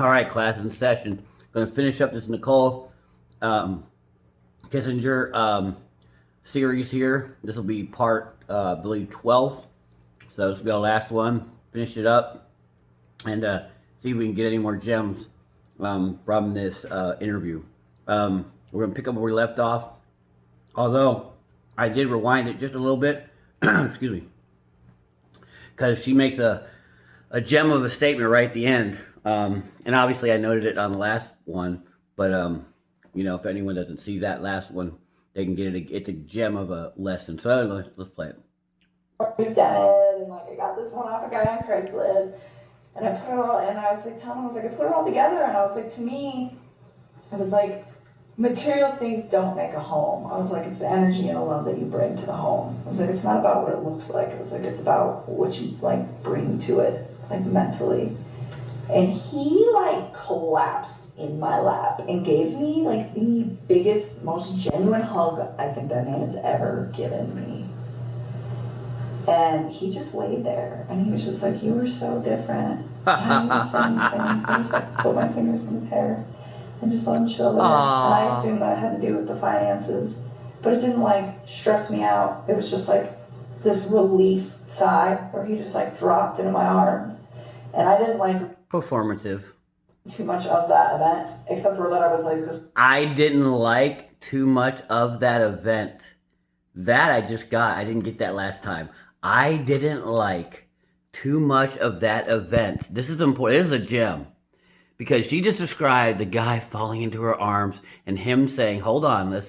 All right, class in session. Going to finish up this Nicole Kessinger series here. This will be part, I believe, 12. So this will be our last one. Finish it up and see if we can get any more gems from this interview. We're going to pick up where we left off. Although I did rewind it just a little bit. Excuse me. Because she makes a gem of a statement right at the end. And obviously I noted it on the last one, but you know, if anyone doesn't see that last one, they can get it. It's a gem of a lesson. So let's play it. He's done it, and like I got this one off a guy on Craigslist, and I put it all, and I was like telling him, I was like, I put it all together, and I was like, to me, I was like, material things don't make a home. I was like, it's the energy and the love that you bring to the home. I was like, it's not about what it looks like. I was like, it's about what you like bring to it, like mentally. And he like collapsed in my lap and gave me like the biggest, most genuine hug I think that man has ever given me. And he just laid there and he was just like, you were so different. I didn't even say anything. I just like put my fingers in his hair and just let him chill there. And I assumed that had to do with the finances. But it didn't like stress me out. It was just like this relief sigh where he just like dropped into my arms. And I didn't like Performative. too much of that event, except for that I was like this. I didn't like too much of that event. That I just got. I didn't get that last time. I didn't like too much of that event. This is important. This is a gem. Because she just described the guy falling into her arms and him saying, hold on,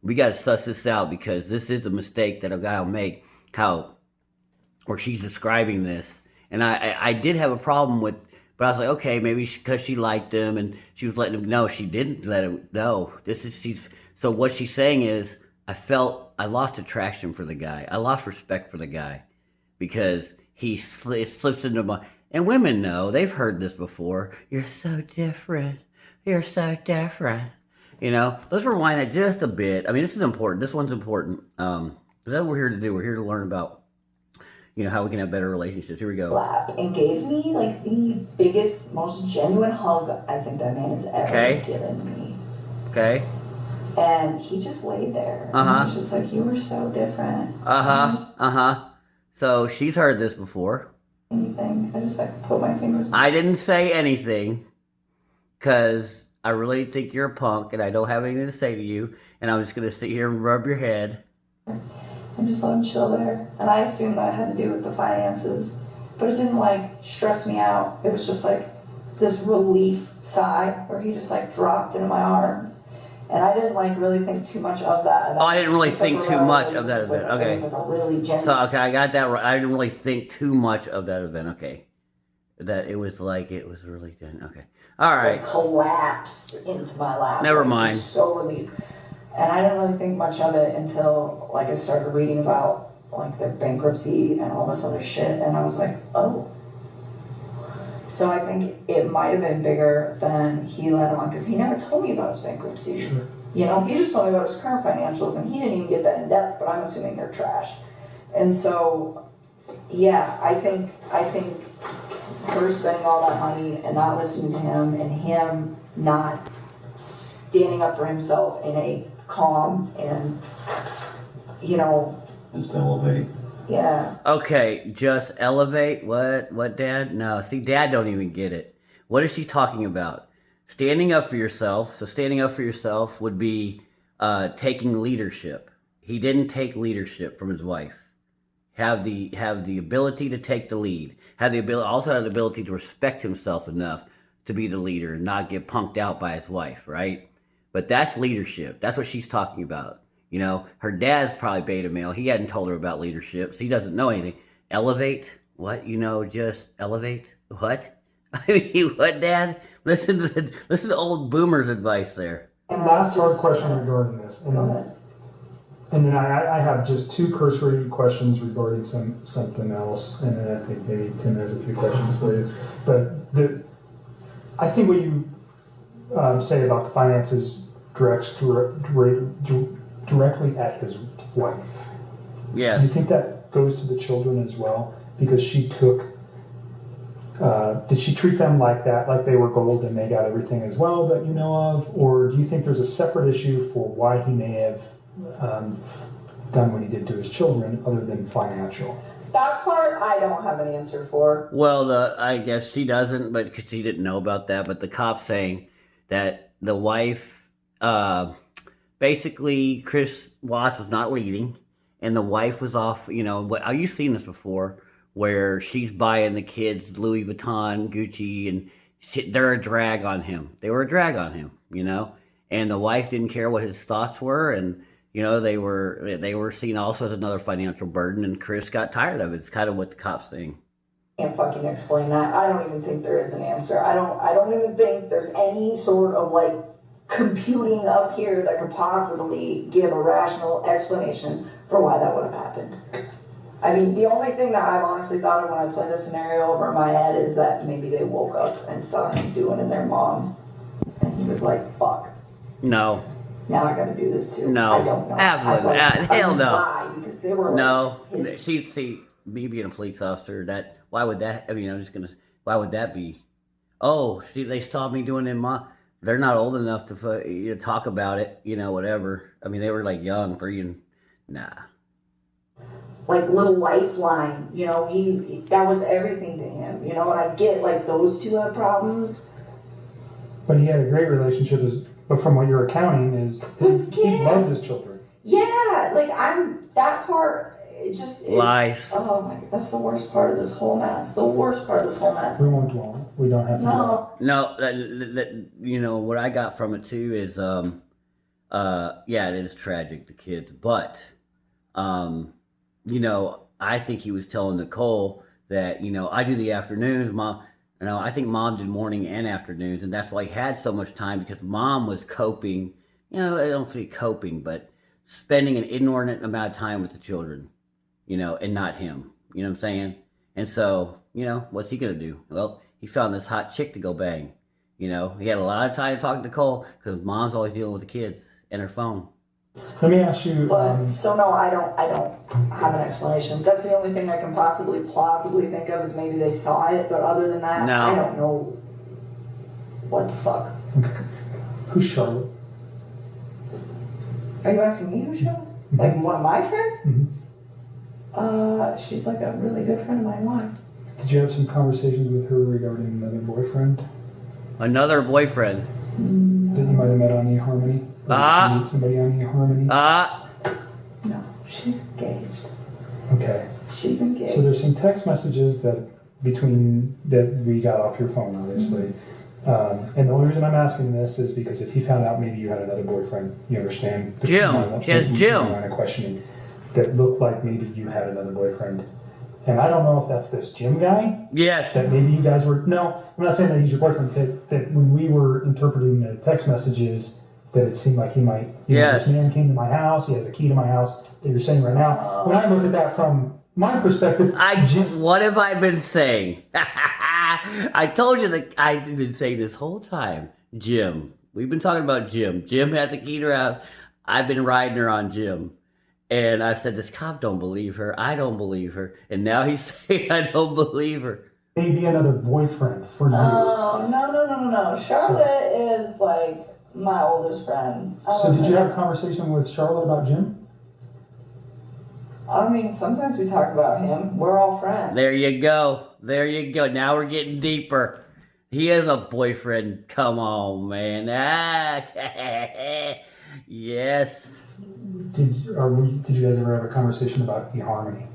we got to suss this out because this is a mistake that a guy will make. Or she's describing this. And I did have a problem with, but I was like, okay, maybe because she liked him and she was letting him know. She didn't let him know. So what she's saying is, I lost attraction for the guy. I lost respect for the guy because he slips into my, and women know, they've heard this before. You're so different. You're so different. You know, let's rewind it just a bit. I mean, this is important. This one's important. That's what we're here to do. We're here to learn about, you know, how we can have better relationships. Here we go. And gave me like the biggest, most genuine hug I think that man has ever given me. Okay. And he just laid there. And he was just like, you were so different. So she's heard this before. Anything. I just like put my fingers. I didn't say anything because I really think you're a punk and I don't have anything to say to you. And I'm just going to sit here and rub your head. And just let him chill there. And I assumed that had to do with the finances. But it didn't like stress me out. It was just like this relief sigh where he just like dropped into my arms. And I didn't like really think too much of that event. Oh, I didn't really think too much of that event. Okay. It was like a really genuine. So, okay, I got that right. I didn't really think too much of that event. Okay. That it was really genuine. Okay. All right. It collapsed into my lap. Never like, mind. Just so relieved. And I didn't really think much of it until like I started reading about like their bankruptcy and all this other shit, and I was like, oh. So I think it might have been bigger than he let on, because he never told me about his bankruptcy. Sure. You know, he just told me about his current financials, and he didn't even get that in depth, but I'm assuming they're trash. And so, yeah, I think her spending all that money and not listening to him, and him not standing up for himself in a calm and, you know, Just elevate. yeah. Okay, just elevate. What, Dad? No, see, Dad don't even get it. What is she talking about? Standing up for yourself. So standing up for yourself would be taking leadership. He didn't take leadership from his wife. Have the ability to take the lead. Also have the ability to respect himself enough to be the leader and not get punked out by his wife, right? But that's leadership. That's what she's talking about. You know, her dad's probably beta male. He hadn't told her about leadership, so he doesn't know anything. Elevate? What? You know, just elevate? What? I mean, what, Dad? Listen to old boomer's advice there. And last hard question regarding this. Go ahead. And then I have just two cursory questions regarding something else, and then I think maybe Tim has a few questions for you. But I think what you say about the finances directly at his wife. Yes. Do you think that goes to the children as well? Because she took Did she treat them like that, like they were gold and they got everything as well that you know of? Or do you think there's a separate issue for why he may have done what he did to his children other than financial? That part I don't have an answer for. Well, I guess she doesn't, but because she didn't know about that. But the cop saying that the wife, basically, Chris Watts was not leading, and the wife was off. You know, you've seen this before, where she's buying the kids Louis Vuitton, Gucci, and they're a drag on him. They were a drag on him, you know, and the wife didn't care what his thoughts were, and you know they were seen also as another financial burden, and Chris got tired of it. It's kind of what the cops think. Can't fucking explain that. I don't even think there is an answer. I don't even think there's any sort of like computing up here that could possibly give a rational explanation for why that would have happened. I mean, the only thing that I've honestly thought of when I play this scenario over in my head is that maybe they woke up and saw him doing it in their mom, and he was like, fuck. No. Now I gotta do this too. No. I don't know. Absolutely. Hell no. Why? Because they were No. like his... See, me being a police officer, why would that, I mean, why would that be? Oh, see, they saw me doing it in my, they're not old enough to talk about it, you know, whatever. I mean, they were like young, 3 and, nah. Like little lifeline, you know, he that was everything to him, you know, and I get like those two have problems. But he had a great relationship, but from what you're accounting is His he kids. loves his children. Yeah, like that part, Life. Oh my god, that's the worst part of this whole mess. The worst part of this whole mess. We won't dwell. We don't have to. No. No, you know, what I got from it too is, yeah, it is tragic, the kids, but, you know, I think he was telling Nicole that, you know, I do the afternoons, Mom. You know, I think Mom did morning and afternoons, and that's why he had so much time, because Mom was coping, you know, I don't say coping, but spending an inordinate amount of time with the children, you know, and not him. You know what I'm saying? And so, you know, what's he going to do? Well, he found this hot chick to go bang. You know, he had a lot of time to talk to Nicole because Mom's always dealing with the kids and her phone. Let me ask you. But so no, I don't have an explanation. That's the only thing I can plausibly think of is maybe they saw it, but other than that, No. I don't know what the fuck. Okay. Who's Charlotte? Are you asking me who's Charlotte? Like one of my friends? Mm-hmm. She's like a really good friend of mine. Why? Did you have some conversations with her regarding another boyfriend Another boyfriend. that you might have met on eHarmony? Or did she meet somebody on eHarmony? No, she's engaged. Okay. She's engaged. So there's some text messages that we got off your phone, obviously. And the only reason I'm asking this is because if he found out maybe you had another boyfriend, you understand? Jim. She has Jim. Line of questioning that looked like maybe you had another boyfriend. And I don't know if that's this Jim guy. Yes. That maybe you guys were. No, I'm not saying that he's your boyfriend. That when we were interpreting the text messages, that it seemed like he might. Yes. This man came to my house. He has a key to my house. That you're saying right now. When I look at that from my perspective, What have I been saying? I told you that I've been saying this whole time. Jim. We've been talking about Jim. Jim has a key to her house. I've been riding her on Jim. And I said, this cop don't believe her. I don't believe her. And now he's saying I don't believe her. maybe another boyfriend for you. Oh, no. Charlotte is like my oldest friend. So did you have a conversation with Charlotte about Jim? I mean, sometimes we talk about him. We're all friends. There you go. Now we're getting deeper. He has a boyfriend. Come on, man. Yes. Did you guys ever have a conversation about eHarmony?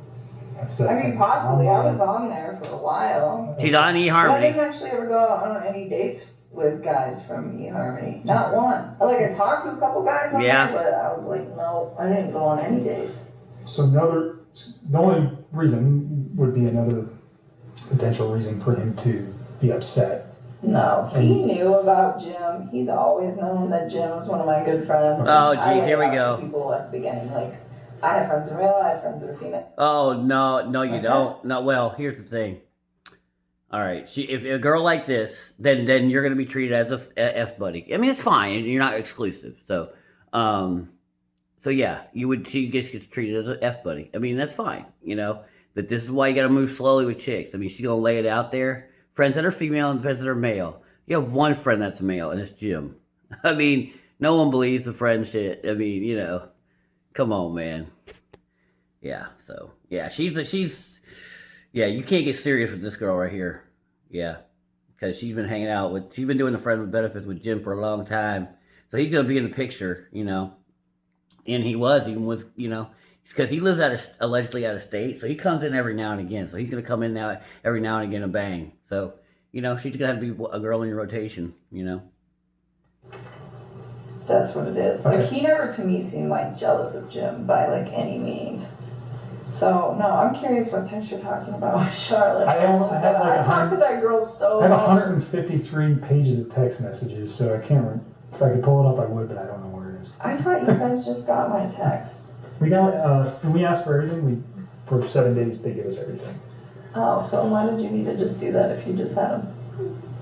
I mean, possibly. I was on there for a while. She's on But I eHarmony. didn't actually ever go on any dates with guys from eHarmony. Not one. I talked to a couple guys on Yeah. there, but I was like, no, I didn't go on any dates. So the only reason would be another potential reason for him to be upset. No, he knew about Jim. He's always known that Jim is one of my good friends. Oh, I geez, laid here we out go. for people at the beginning, I have friends that are male, I have friends that are female. Oh, no, you Okay. don't. No, well, here's the thing. All right, if a girl like this, then you're going to be treated as a F buddy. I mean, it's fine. You're not exclusive. So yeah, she gets treated as a F buddy. I mean, that's fine. You know, but this is why you got to move slowly with chicks. I mean, she's going to lay it out there friends that are female and friends that are male. You have one friend that's male, and it's Jim. I mean, no one believes the friend shit. I mean, come on, man. Yeah, so yeah, yeah, you can't get serious with this girl right here. Yeah, because she's been she's been doing the friend with benefits with Jim for a long time. So he's gonna be in the picture, and he was even with, because he lives allegedly out of state, so he comes in every now and again. So he's gonna come in now every now and again and bang. So she's gonna have to be a girl in your rotation. That's what it is. Like, he never to me seemed like jealous of Jim by like any means. So no, I'm curious what text you're talking about, Charlotte. I talked to that girl so much. I have 153 pages of text messages, so I can't. If I could pull it up, I would, but I don't know where it is. I thought you guys just got my text. We got. When we asked for everything, for 7 days they give us everything. Oh, so why did you need to just do that if you just had them?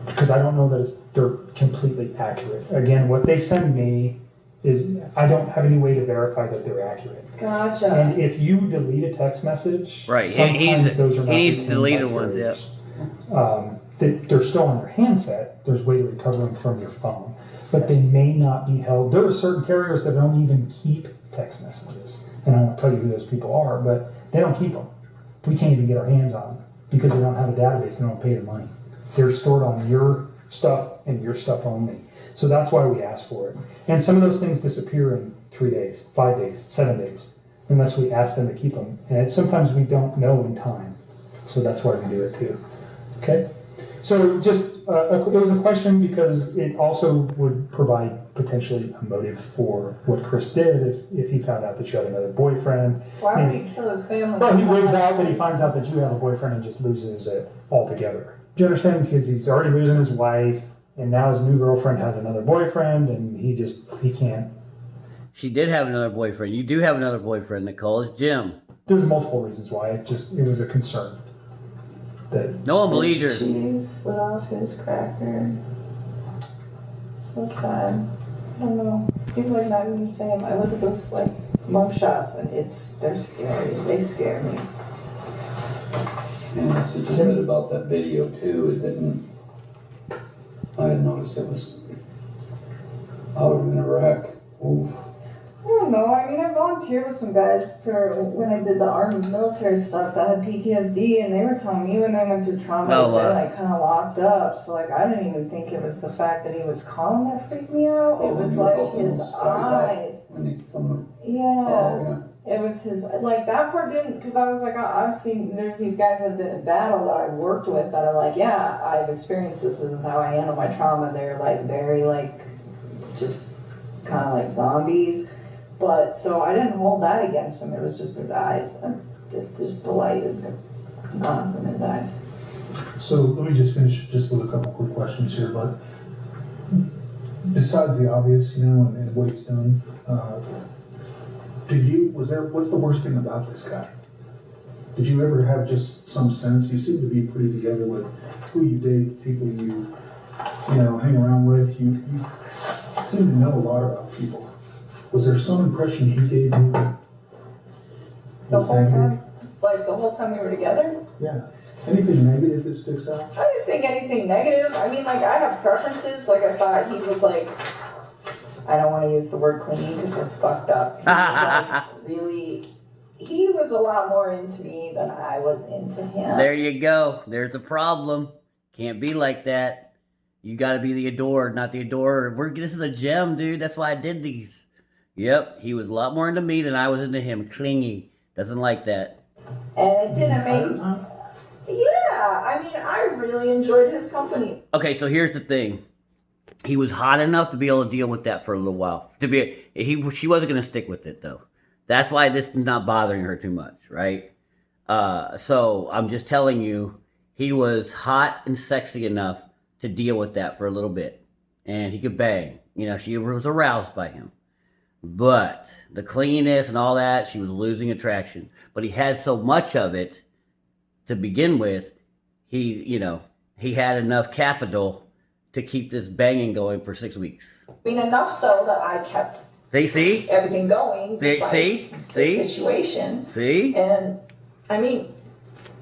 Because I don't know that they're completely accurate. Again, what they send me is I don't have any way to verify that they're accurate. Gotcha. And if you delete a text message, right? Sometimes those are not he needs deleted ones. Yeah. They're still on your handset. There's a way to recover them from your phone, but they may not be held. There are certain carriers that don't even keep text messages, and I won't tell you who those people are, but they don't keep them. We can't even get our hands on them because they don't have a database. They don't pay the money. They're stored on your stuff and your stuff only. So that's why we ask for it. And some of those things disappear in 3 days, 5 days, 7 days, unless we ask them to keep them. And sometimes we don't know in time. So that's why we do it too. Okay? So just, it was a question because it also would provide potentially a motive for what Chris did if he found out that you had another boyfriend. Why would he kill his family? Well, he lives out that he finds out that you have a boyfriend and just loses it altogether. Do you understand? Because he's already losing his wife, and now his new girlfriend has another boyfriend, and he can't. She did have another boyfriend. You do have another boyfriend, Nicole. It's Jim. There's multiple reasons why. It was a concern. That no one believes her. Cheese slid off his cracker. So sad. I don't know. He's like not even the same. I look at those like mug shots, and they're scary. They scare me. Yeah, she just said about that video too. It didn't. I had noticed it was. I would have been a wreck. Oof. I don't know. I mean, I volunteered with some guys for when I did the army military stuff that had PTSD, and they were telling me when they went through trauma, they like kind of locked up. So like, I didn't even think it was the fact that he was calm that freaked me out. It was like his eyes. Yeah. It was his, like, that part didn't, because I was like, I've seen, there's these guys that have been in battle that I've worked with that are like, yeah, I've experienced this is how I handle my trauma. They're like very like, just kind of like zombies. But, so I didn't hold that against him. It was just his eyes. And just the light is gone from his eyes. So let me just finish just with a couple quick questions here, but besides the obvious, and what he's done, what's the worst thing about this guy? Did you ever have just some sense? You seem to be pretty together with who you date, people you hang around with. You seem to know a lot about people. Was there some impression he gave you? The whole time? Like the whole time we were together? Yeah. Anything negative that sticks out? I didn't think anything negative. I mean, like, I have preferences. Like, I thought he was like, I don't want to use the word clingy because it's fucked up. He was like really, he was a lot more into me than I was into him. There you go. There's a problem. Can't be like that. You got to be the adored, not the adorer. This is a gem, dude. That's why I did these. Yep, he was a lot more into me than I was into him. Clingy. Doesn't like that. And it didn't make... Yeah, I mean, I really enjoyed his company. Okay, so here's the thing. He was hot enough to be able to deal with that for a little while. She wasn't going to stick with it, though. That's why this is not bothering her too much, right? So I'm just telling you, he was hot and sexy enough to deal with that for a little bit. And he could bang. She was aroused by him. But the cleanliness and all that, she was losing attraction. But he had so much of it to begin with, he had enough capital to keep this banging going for 6 weeks. I mean, enough so that I kept everything going. See? The situation. See? And, I mean,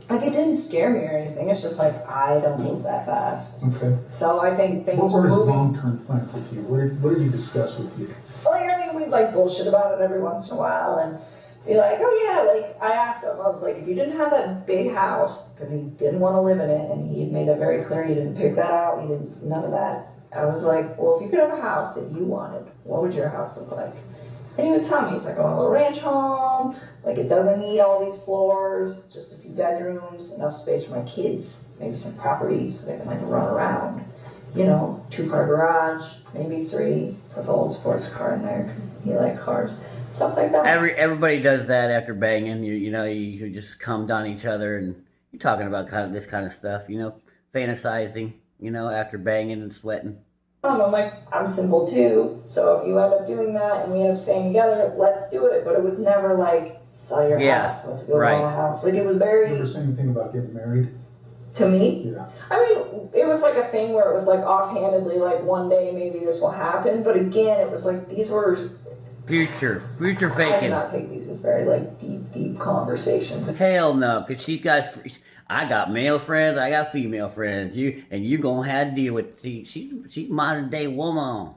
like it didn't scare me or anything. It's just like I don't move that fast. Okay. So I think things What were were his moving. long-term plans with you? What did he discuss with you? Like, I mean, we'd like bullshit about it every once in a while and be like, oh yeah, like I asked him, I was like, if you didn't have that big house, because he didn't want to live in it, and he had made that very clear, he didn't pick that out, he didn't, none of that. I was like, well, if you could have a house that you wanted, what would your house look like? And he would tell me, he's like, I want a little ranch home, like it doesn't need all these floors, just a few bedrooms, enough space for my kids, maybe some property so they can like run around. You know, 2-car garage, maybe 3, put the old sports car in there because he liked cars, stuff like that. Everybody does that after banging. You just come down each other and you're talking about this kind of stuff. Fantasizing. After banging and sweating. I'm like, I'm simple too, so if you end up doing that and we end up staying together, let's do it. But it was never like, sell your house, let's go buy a house. Like it was You very, ever say anything about getting married? to me, Yeah. I mean, it was like a thing where it was like offhandedly, like one day maybe this will happen. But again, it was like these were, Future I did faking. not take these as very like deep conversations. Hell no, cause I got male friends, I got female friends. You gonna have to deal with. She's modern day woman.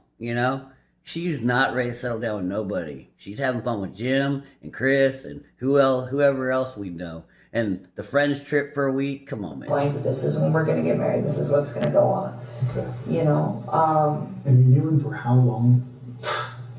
She's not ready to settle down with nobody. She's having fun with Jim and Chris and whoever else we know. And the friends trip for a week. Come on, man. Like, this is when we're gonna get married. This is what's gonna go on. Okay. And And you knew him for how long?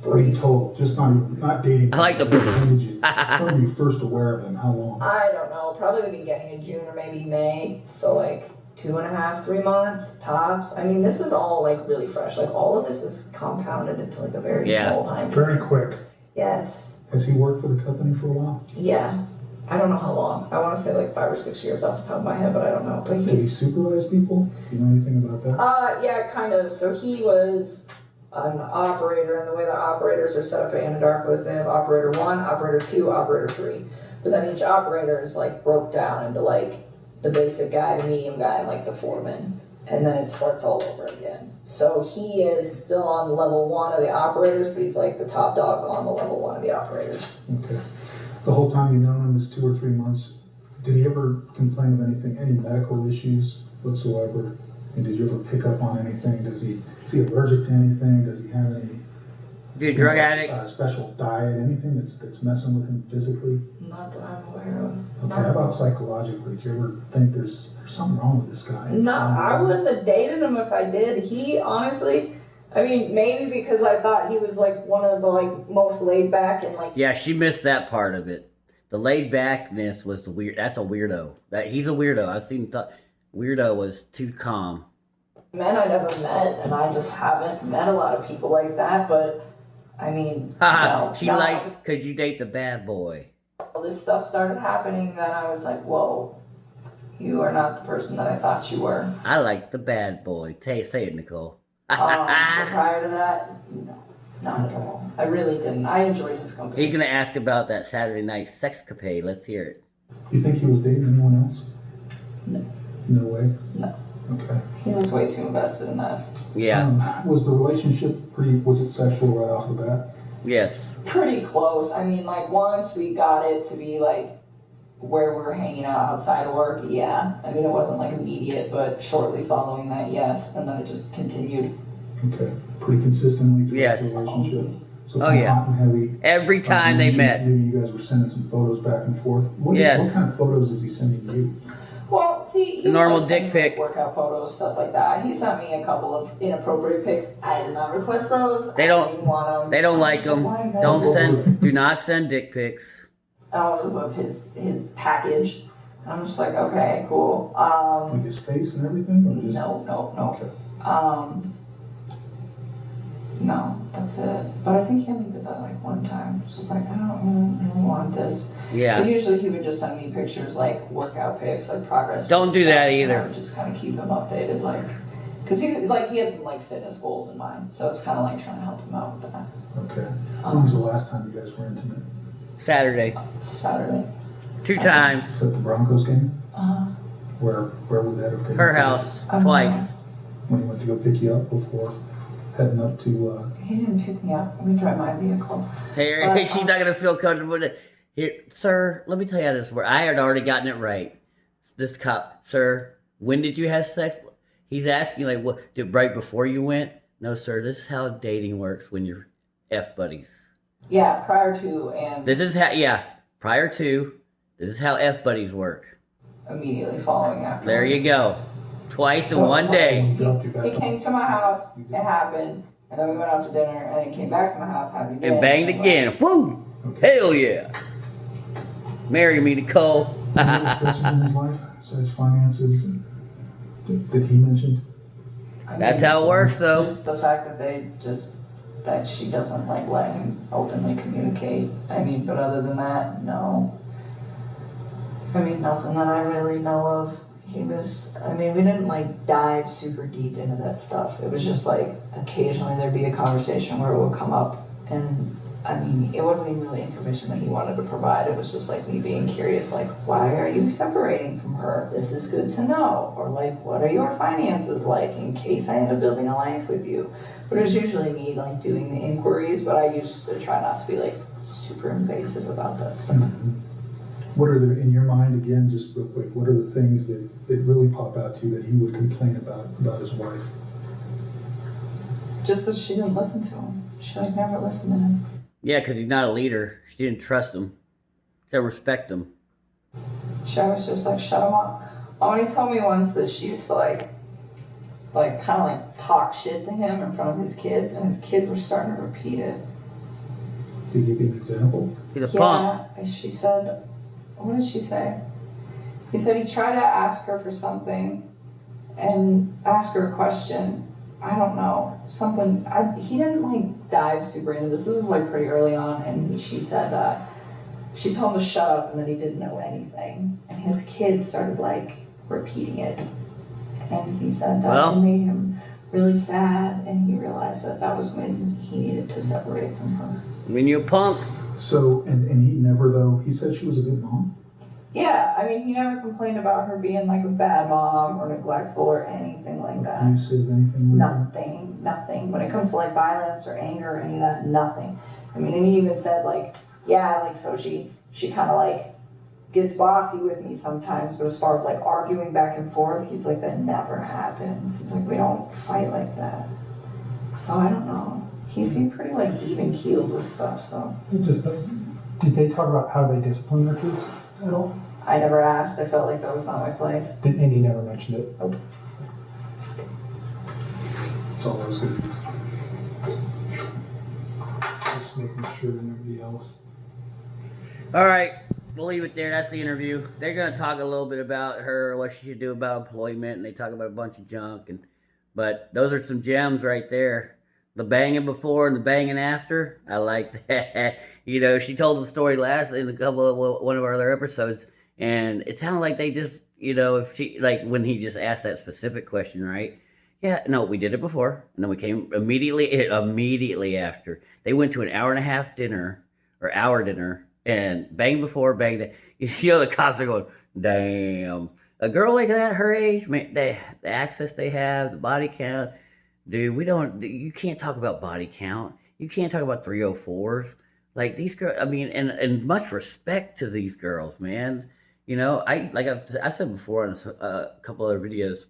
Or you told, just not dating. I like the. When were you first aware of him? How long? I don't know, probably the beginning of June or maybe May. So like 2.5, 3 months tops. I mean, this is all like really fresh. Like all of this is compounded into like a very small time. Very quick. Yes. Has he worked for the company for a while? Yeah. I don't know how long. I want to say like 5 or 6 years off the top of my head, but I don't know. But Did he he's supervise people? Do you know anything about that? yeah, kind of. So he was an operator, and the way the operators are set up at Anadarko is they have operator 1, operator 2, operator 3. But then each operator is like broke down into like the basic guy, the medium guy, and like the foreman. And then it starts all over again. So he is still on level 1 of the operators, but he's like the top dog on the level 1 of the operators. Okay. The whole time you've known him, this 2 or 3 months, did he ever complain of anything, any medical issues whatsoever? And did you ever pick up on anything? Is he allergic to anything? Does he have any? Is he a drug addict? Special diet, anything that's messing with him physically? Not that I'm aware of. Okay, how about psychologically? Do you ever think there's something wrong with this guy? No, I wouldn't have dated him if I did. He honestly, I mean, maybe because I thought he was like one of the like most laid back and like. Yeah, she missed that part of it. The laid backness was the weird. That's a weirdo. He's a weirdo. I've seen. Weirdo was too calm. Men I never met, and I just haven't met a lot of people like that. But I mean, because you date the bad boy. All this stuff started happening, then I was like, whoa, you are not the person that I thought you were. I like the bad boy. Say it, Nicole. But prior to that, no, not at all. I really didn't. I enjoyed his company. He's gonna ask about that Saturday night sexcapade. Let's hear it. You think he was dating anyone else? No. No way? No. Okay. He was way too invested in that. Yeah. Was the relationship was it sexual right off the bat? Yes. Pretty close. I mean, like, once we got it to be, like, where we were hanging out outside of work, yeah. I mean, it wasn't, like, immediate, but shortly following that, yes. And then it just continued. Okay. Pretty consistently throughout Yes. the relationship? So Oh, yeah. hot and heavy. Every time they met. Maybe you guys were sending some photos back and forth. What kind of photos is he sending you? Well, see, he normal would, like, dick send me, pic. like, workout photos, stuff like that. He sent me a couple of inappropriate pics. I did not request those. They I don't- didn't want them. They don't like them. Do not send dick pics. It was of his package. And I'm just like, okay, cool. Like his face and everything? Or just... No. Okay. No, that's it. But I think he only did that like one time. It's just like, I don't really want this. Yeah. But usually he would just send me pictures like workout pics, like progress. Don't do that either. And I would just kind of keep him updated, like, because he had some like fitness goals in mind. So it's kind of like trying to help him out with that. Okay. When was the last time you guys were intimate? Saturday. Saturday. 2 times. At the Broncos game? Uh-huh. Where would that have taken Her place? house. Twice. When he went to go pick you up before heading up to... He didn't pick me up. We drive my vehicle. Hey, she's not gonna feel comfortable with it. Here, sir, let me tell you how this works. I had already gotten it right. this cop, sir, when did you have sex? He's asking like, what? Did right before you went? No, sir. This is how dating works when you're F buddies. Yeah, prior to and This is how. Yeah, prior to. This is how F buddies work. immediately following after. There you go. Twice in So one it's day. He came to my house, it happened, and then we went out to dinner, and then he came back to my house, had me again. And banged again. Woo! Okay. Hell yeah! Marry me, Nicole. Any other stresses in his life besides finances and that he mentioned? I mean, That's how it works, though. Just the fact that that she doesn't like let him openly communicate. I mean, but other than that, no. I mean, nothing that I really know of. We didn't like dive super deep into that stuff. It was just like occasionally there'd be a conversation where it would come up, and I mean, it wasn't even really information that he wanted to provide. It was just like me being curious, like, why are you separating from her? This is good to know. Or like, what are your finances like in case I end up building a life with you? But it was usually me like doing the inquiries, but I used to try not to be like super invasive about that stuff. What are the, in your mind, again, just real quick, what are the things that really pop out to you that he would complain about his wife? Just that she didn't listen to him. She like never listened to him. Yeah, because he's not a leader. She didn't trust him. She didn't respect him. She always just like shut him up. Oni told me once that she used to like kind of like talk shit to him in front of his kids, and his kids were starting to repeat it. Can you give me an example? He's a punk. Yeah, she said, what did she say? He said he tried to ask her for something and ask her a question. I don't know, something. He didn't like dive super into this. This was like pretty early on, and she said she told him to shut up, and that he didn't know anything. And his kids started like repeating it, and he said it made him really sad, and he realized that was when he needed to separate from her. When you're a punk. So, and he never, though, he said she was a good mom? Yeah, I mean, he never complained about her being like a bad mom or neglectful or anything like that. Abusive, anything like Nothing, nothing. When it comes to like violence or anger or any of that, nothing. I mean, and he even said like, yeah, like so she kind of like gets bossy with me sometimes, but as far as like arguing back and forth, he's like, that never happens. He's like, we don't fight like that. So I don't know. He seemed pretty like even keeled with stuff. So Did they talk about how they discipline their kids at all? I never asked. I felt like that was not my place. And he never mentioned it. Nope. That's all I was going to do. Just making sure that nobody else. All right, we'll leave it there. That's the interview. They're going to talk a little bit about her, what she should do about employment, and they talk about a bunch of junk. But those are some gems right there. The banging before and the banging after. I like that. You know, she told the story last in one of our other episodes, and it sounded like they just, you know, if she, like when he just asked that specific question, right? Yeah, no, we did it before, and then we came immediately after. They went to an hour and a half dinner, or hour dinner, and bang before, bang. You know, the cops are going, damn. A girl like that, her age, man, the access they have, the body count. Dude, you can't talk about body count. You can't talk about 304s. Like these girls, I mean, and much respect to these girls, man. You know, I said before on a couple other videos,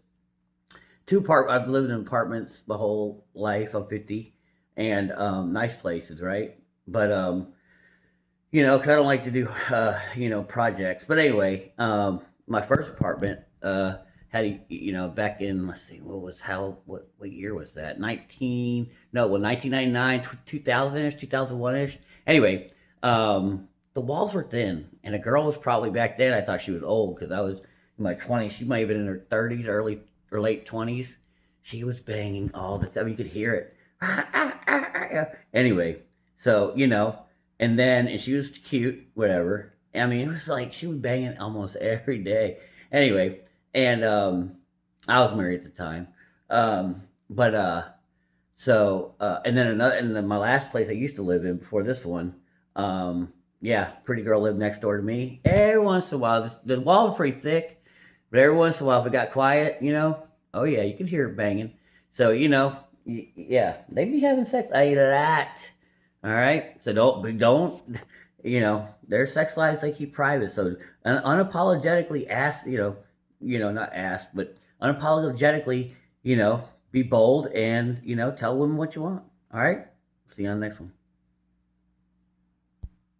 I've lived in apartments my whole life. I'm 50, and nice places, right? But you know, because I don't like to do you know, projects. But anyway, my first apartment had, you know, back in, let's see, what year was that? 1999, 2000-ish, 2001-ish. Anyway, the walls were thin, and a girl was probably, back then, I thought she was old, because I was in my 20s. She might have been in her 30s, early or late 20s. She was banging all the time. You could hear it. Anyway, so, you know, and she was cute, whatever. I mean, it was like she was banging almost every day. Anyway, and I was married at the time. And then my last place I used to live in before this one, yeah, pretty girl lived next door to me. Every once in a while, the walls were pretty thick, but every once in a while, if it got quiet, you know, oh yeah, you could hear it banging. So, you know, yeah, they be having sex. I eat that. All right, so don't, you know, their sex lives they keep private. So unapologetically ask, you know, not ask, but unapologetically, be bold and, tell women what you want. All right? See you on the next one.